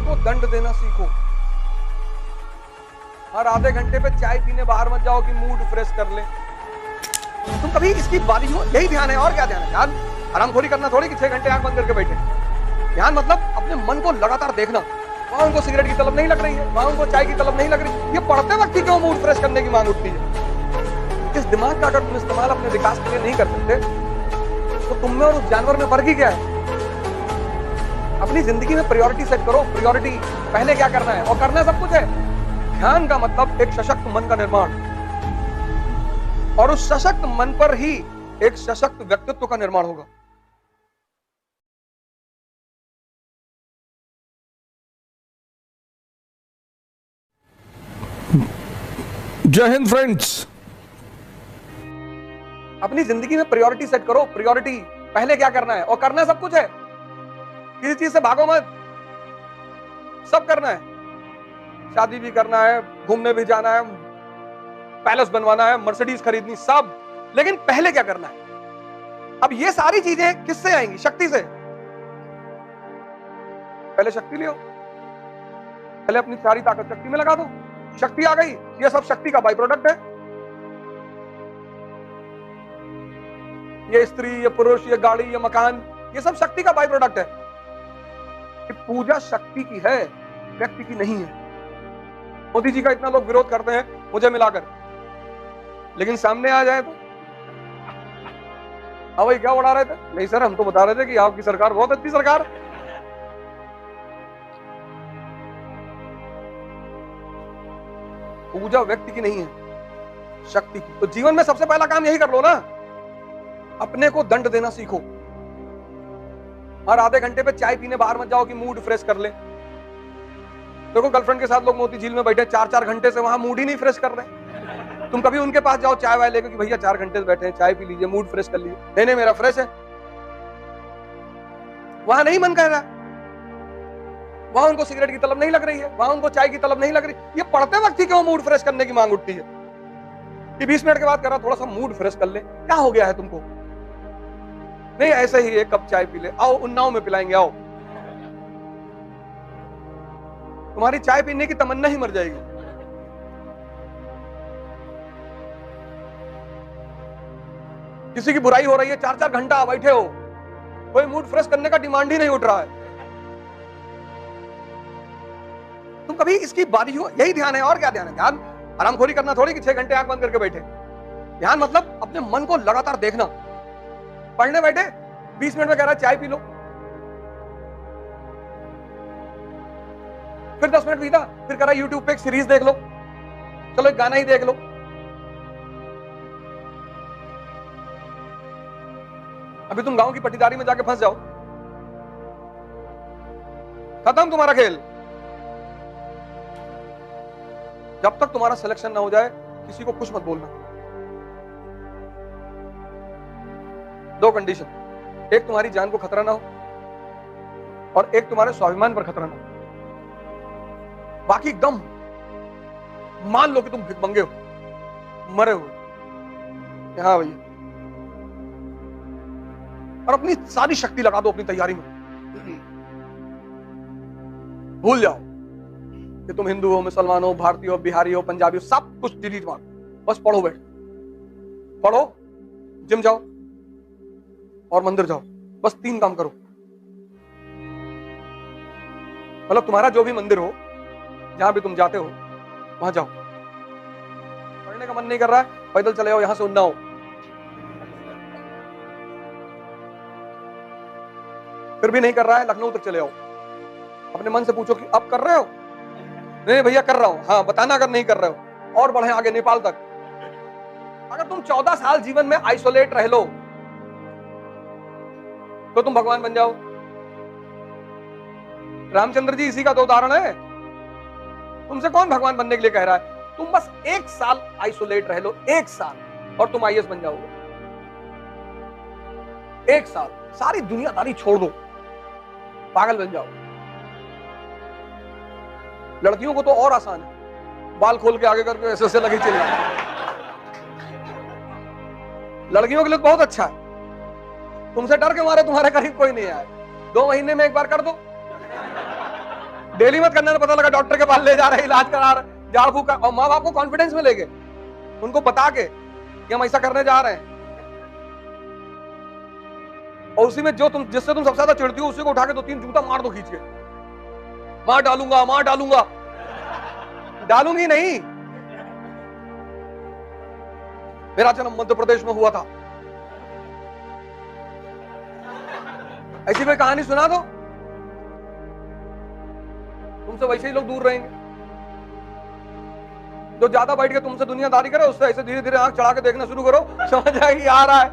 अपने को दंड देना सीखो। हर आधे घंटे पे चाय पीने बाहर मत जाओ कि मूड फ्रेश कर ले। तुम कभी इसकी बारी हो, यही ध्यान है और क्या ध्यान है? ध्यान आरामखोरी करना थोड़ी कि 6 घंटे आंख बंद करके बैठे। ध्यान मतलब अपने मन को लगातार देखना। वहां उनको सिगरेट की तलब नहीं लग रही है, वहां उनको चाय की तलब नहीं लग रही, ये पढ़ते वक्त ही क्यों मूड फ्रेश करने की मांग उठती है? इस दिमाग का अगर तुम इस्तेमाल अपने विकास के लिए नहीं कर सकते तो तुम में और उस जानवर में फर्क ही क्या है? अपनी जिंदगी में प्रायोरिटी सेट करो। प्रायोरिटी पहले क्या करना है, और करना सब कुछ है। ध्यान का मतलब एक सशक्त मन का निर्माण, और उस सशक्त मन पर ही एक सशक्त व्यक्तित्व का निर्माण होगा। जय हिंद फ्रेंड्स। अपनी जिंदगी में प्रायोरिटी सेट करो। प्रायोरिटी पहले क्या करना है, और करना सब कुछ है। किसी चीज से भागो मत, सब करना है। शादी भी करना है, घूमने भी जाना है, पैलेस बनवाना है, मर्सिडीज खरीदनी, सब। लेकिन पहले क्या करना है? अब ये सारी चीजें किससे आएंगी? शक्ति से। पहले शक्ति लियो, पहले अपनी सारी ताकत शक्ति में लगा दो। शक्ति आ गई, ये सब शक्ति का बाई प्रोडक्ट है। ये स्त्री, ये पुरुष, ये गाड़ी, ये मकान, ये सब शक्ति का बाई प्रोडक्ट है। पूजा शक्ति की है, व्यक्ति की नहीं है। मोदी जी का इतना लोग विरोध करते हैं मुझे मिलाकर, लेकिन सामने आ जाए तो वही क्या उड़ा रहे थे? नहीं सर, हम तो बता रहे थे कि आपकी सरकार बहुत अच्छी सरकार। पूजा व्यक्ति की नहीं है, शक्ति की। तो जीवन में सबसे पहला काम यही कर लो ना, अपने को दंड देना सीखो। हर आधे घंटे पे चाय पीने बाहर मत जाओ कि मूड फ्रेश कर ले। देखो गर्लफ्रेंड के साथ लोग मोती झील में बैठे 4-4 घंटे से, वहां मूड ही नहीं फ्रेश कर रहे। तुम कभी उनके पास जाओ चाय वाय लेकर कि भैया 4 घंटे से बैठे हैं, चाय पी लीजिए, मूड फ्रेश कर लीजिए। नहीं नहीं, मेरा फ्रेश है। वहां नहीं मन कह रहा, वहां उनको सिगरेट की तलब नहीं लग रही है, वहां उनको चाय की तलब नहीं लग रही। ये पढ़ते वक्त ही क्यों मूड फ्रेश करने की मांग उठती है कि 20 मिनट के बाद करा थोड़ा सा मूड फ्रेश कर ले? क्या हो गया है तुमको? नहीं, ऐसे ही एक कप चाय पी ले, आओ उन्नाव में पिलाएंगे, आओ। तुम्हारी चाय पीने की तमन्ना ही मर जाएगी। किसी की बुराई हो रही है, 4-4 घंटा बैठे हो, कोई मूड फ्रेश करने का डिमांड ही नहीं उठ रहा है। तुम कभी इसकी बारी हो, यही ध्यान है और क्या ध्यान है? ध्यान आरामखोरी करना थोड़ी कि 6 घंटे आंख बंद करके बैठे। ध्यान मतलब अपने मन को लगातार देखना। पढ़ने बैठे, 20 मिनट में कह रहा है चाय पी लो, फिर 10 मिनट बीता, फिर कह रहा है यूट्यूब पे एक सीरीज देख लो, चलो एक गाना ही देख लो। अभी तुम गांव की पट्टीदारी में जाके फंस जाओ, खत्म तुम्हारा खेल। जब तक तुम्हारा सिलेक्शन ना हो जाए किसी को कुछ मत बोलना। 2 कंडीशन, एक तुम्हारी जान को खतरा ना हो, और एक तुम्हारे स्वाभिमान पर खतरा ना हो। बाकी एकदम मान लो कि तुम भिखमंगे हो, मरे हो, हाँ भैया, और अपनी सारी शक्ति लगा दो अपनी तैयारी में। भूल जाओ कि तुम हिंदू हो, मुसलमान हो, भारतीय हो, बिहारी हो, पंजाबी हो, सब कुछ डिलीट मारो। बस पढ़ो, बैठ पढ़ो, जिम जाओ और मंदिर जाओ। बस 3 काम करो। मतलब तुम्हारा जो भी मंदिर हो, जहां भी तुम जाते हो, वहां जाओ। पढ़ने का मन नहीं कर रहा है, पैदल चले आओ यहां से उन्नाव। फिर भी नहीं कर रहा है, लखनऊ तक चले आओ। अपने मन से पूछो कि अब कर रहे हो? नहीं भैया कर रहा हूं। हाँ, बताना अगर नहीं कर रहे हो, और बढ़े आगे नेपाल तक। अगर तुम 14 साल जीवन में आइसोलेट रह लो तो तुम भगवान बन जाओ। रामचंद्र जी इसी का तो उदाहरण है। तुमसे कौन भगवान बनने के लिए कह रहा है? तुम बस 1 साल आइसोलेट रह लो, 1 साल, और तुम आईएएस बन जाओगे। 1 साल सारी दुनियादारी छोड़ दो, पागल बन जाओ। लड़कियों को तो और आसान है, बाल खोल के आगे करके ऐसे ऐसे लगे चलना। लड़कियों के लिए बहुत अच्छा है। तुमसे डर के मारे तुम्हारे करीब कोई नहीं आए। 2 महीने में एक बार कर दो, डेली मत करना, पता लगा डॉक्टर के पास ले जा रहे, इलाज करा रहे, झाड़ फूक, और माँ बाप को कॉन्फिडेंस में लेके उनको बता के कि हम ऐसा करने जा रहे हैं, और उसी में जो तुम जिससे तुम सबसे ज्यादा चिढ़ती हो उसी को उठा के 2-3 जूता मार दो खींच के, मार डालूंगा, मार डालूंगा। डालूंगी नहीं। मेरा जन्म मध्य प्रदेश में हुआ था, ऐसी कोई कहानी सुना दो, तुमसे वैसे ही लोग दूर रहेंगे। जो ज्यादा बैठ के तुमसे दुनियादारी करे उससे ऐसे धीरे धीरे आंख चढ़ा के देखना शुरू करो, समझ आएगी आ रहा है।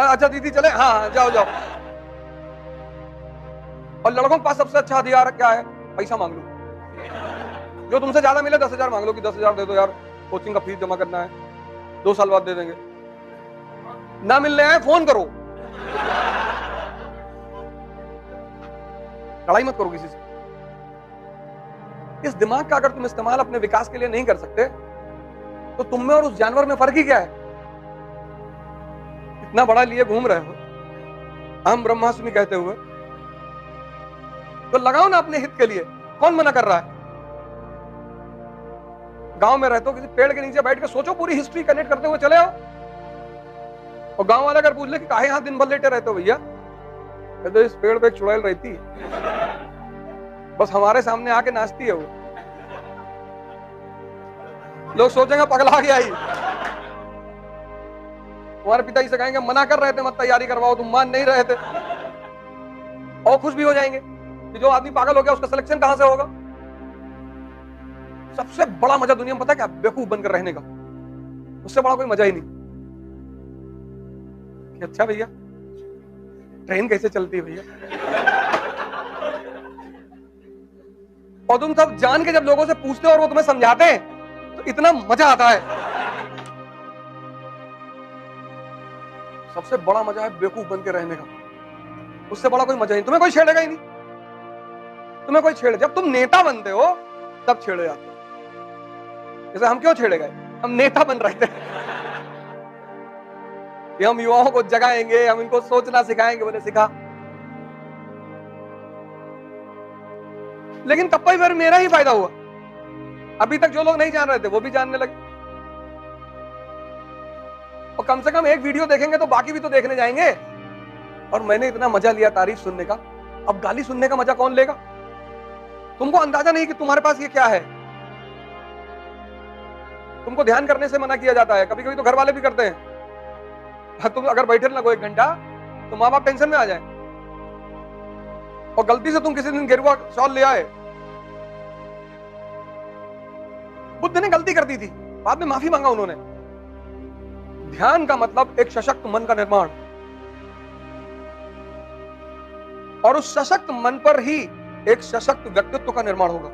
अच्छा दीदी चले, हाँ जाओ जाओ। और लड़कों के पास सबसे अच्छा हथियार क्या है? पैसा मांग लो। जो तुमसे ज्यादा मिले 10,000 मांग लो कि 10,000 दे दो यार, कोचिंग का फीस जमा करना है, 2 साल बाद दे देंगे। ना मिलने आए फोन करो, लड़ाई मत करो किसी से। इस दिमाग का अगर तुम इस्तेमाल अपने विकास के लिए नहीं कर सकते तो तुम में और उस जानवर में फर्क ही क्या है? इतना बड़ा लिए घूम रहे हो हम ब्रह्मास्मि कहते हुए, तो लगाओ ना अपने हित के लिए। कौन मना कर रहा है? गांव में रहते हो, किसी पेड़ के नीचे बैठ के सोचो, पूरी हिस्ट्री कनेक्ट करते हुए चले आओ। और गांव वाले अगर पूछ ले कि काहे यहां दिन भर लेटे रहते हो भैया, कहते इस पेड़ पे एक चुड़ैल रहती है, बस हमारे सामने आके नाचती है वो। लोग सोचेंगे पगला गया ही। तुम्हारे पिताजी से कहेंगे मना कर रहे थे मत तैयारी करवाओ, तुम मान नहीं रहे थे, और खुश भी हो जाएंगे कि जो आदमी पागल हो गया उसका सिलेक्शन कहां से होगा। सबसे बड़ा मजा दुनिया में पता है क्या? बेवकूफ बनकर रहने का। उससे बड़ा कोई मजा ही नहीं। अच्छा भैया ट्रेन कैसे चलती है भैया? और तुम सब जान के जब लोगों से पूछते हो और वो तुम्हें समझाते हैं तो इतना मजा आता है। सबसे बड़ा मजा है बेवकूफ बन के रहने का। उससे बड़ा कोई मजा नहीं। तुम्हें कोई छेड़ेगा ही नहीं। तुम्हें कोई छेड़े, जब तुम नेता बनते हो तब छेड़े जाते हो। जैसे हम क्यों छेड़े गए? हम नेता बन रहे थे कि हम युवाओं को जगाएंगे, हम इनको सोचना सिखाएंगे। बोले सिखा, लेकिन तब पर मेरा ही फायदा हुआ। अभी तक जो लोग नहीं जान रहे थे वो भी जानने लगे, और कम से कम एक वीडियो देखेंगे तो बाकी भी तो देखने जाएंगे। और मैंने इतना मजा लिया तारीफ सुनने का, अब गाली सुनने का मजा कौन लेगा? तुमको अंदाजा नहीं कि तुम्हारे पास ये क्या है। तुमको ध्यान करने से मना किया जाता है, कभी कभी तो घर वाले भी करते हैं। तुम अगर बैठे लगो 1 घंटा तो माँ बाप टेंशन में आ जाए, और गलती से तुम किसी दिन गेरुआ शॉल ले आए। बुद्ध ने गलती कर दी थी, बाद में माफी मांगा उन्होंने। ध्यान का मतलब एक सशक्त मन का निर्माण, और उस सशक्त मन पर ही एक सशक्त व्यक्तित्व का निर्माण होगा।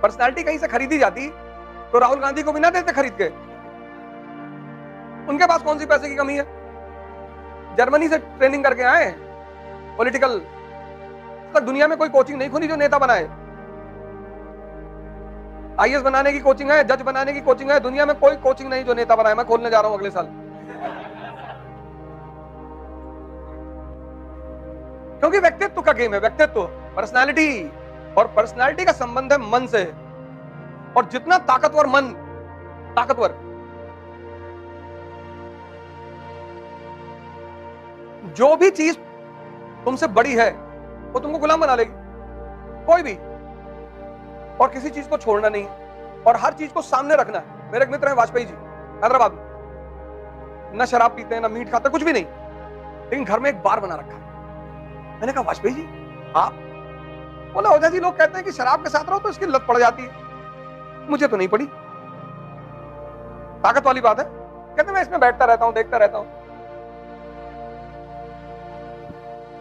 पर्सनालिटी कहीं से खरीदी जाती तो राहुल गांधी को भी ना देते खरीद के। उनके पास कौन सी पैसे की कमी है? जर्मनी से ट्रेनिंग करके आए पॉलिटिकल। तक दुनिया में कोई कोचिंग नहीं खुली जो नेता बनाए। आईएएस बनाने की कोचिंग है, जज बनाने की कोचिंग है, दुनिया में कोई कोचिंग नहीं जो नेता बनाए। मैं खोलने जा रहा हूं अगले साल, क्योंकि व्यक्तित्व का गेम है। व्यक्तित्व, पर्सनालिटी, और पर्सनालिटी का संबंध है मन से। और जितना ताकतवर मन, ताकतवर, जो भी चीज तुमसे बड़ी है वो तुमको गुलाम बना लेगी, कोई भी। और किसी चीज को छोड़ना नहीं, और हर चीज को सामने रखना है। मेरे एक मित्र हैं वाजपेयी जी, हैदराबाद में, ना शराब पीते हैं ना मीट खाते, कुछ भी नहीं, लेकिन घर में एक बार बना रखा है। मैंने कहा वाजपेयी जी आप? बोला ओझा जी लोग कहते हैं कि शराब के साथ रहो तो इसकी लत पड़ जाती है, मुझे तो नहीं पड़ी। ताकत वाली बात है। कहते मैं इसमें बैठता रहता हूं, देखता रहता हूं।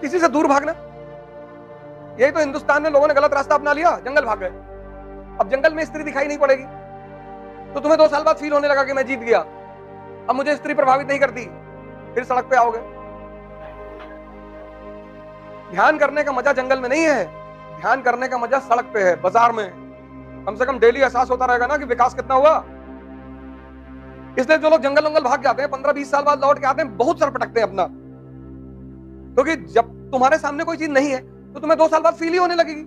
किसी से दूर भागना, यही तो हिंदुस्तान में लोगों ने गलत रास्ता अपना लिया, जंगल भाग गए। अब जंगल में स्त्री दिखाई नहीं पड़ेगी तो तुम्हें 2 साल बाद फील होने लगा कि मैं जीत गया, अब मुझे स्त्री प्रभावित नहीं करती, फिर सड़क पे आओगे। ध्यान करने का मजा जंगल में नहीं है, ध्यान करने का मजा सड़क पे है, बाजार में। कम से कम डेली एहसास होता रहेगा ना कि विकास कितना हुआ। इसलिए जो लोग जंगल वंगल भाग जाते हैं 15-20 साल बाद लौट के आते हैं, बहुत सर पटकते हैं अपना, क्योंकि जब तुम्हारे सामने कोई चीज नहीं है तो तुम्हें 2 साल बाद फील ही होने लगेगी।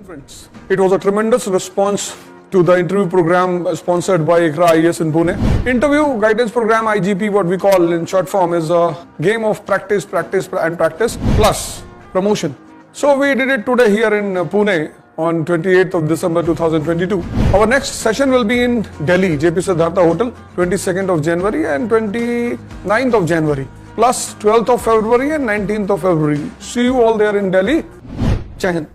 Friends, it was a tremendous response to the interview program sponsored by ICRA IAS in Pune. Interview guidance program IGP, what we call in short form, is a game of practice plus promotion. So we did it today here in Pune on 28th of December 2022. Our next session will be in Delhi, JP Siddhartha Hotel, 22nd of January and 29th of January, plus 12th of February and 19th of February. See you all there in Delhi. Jai Hind.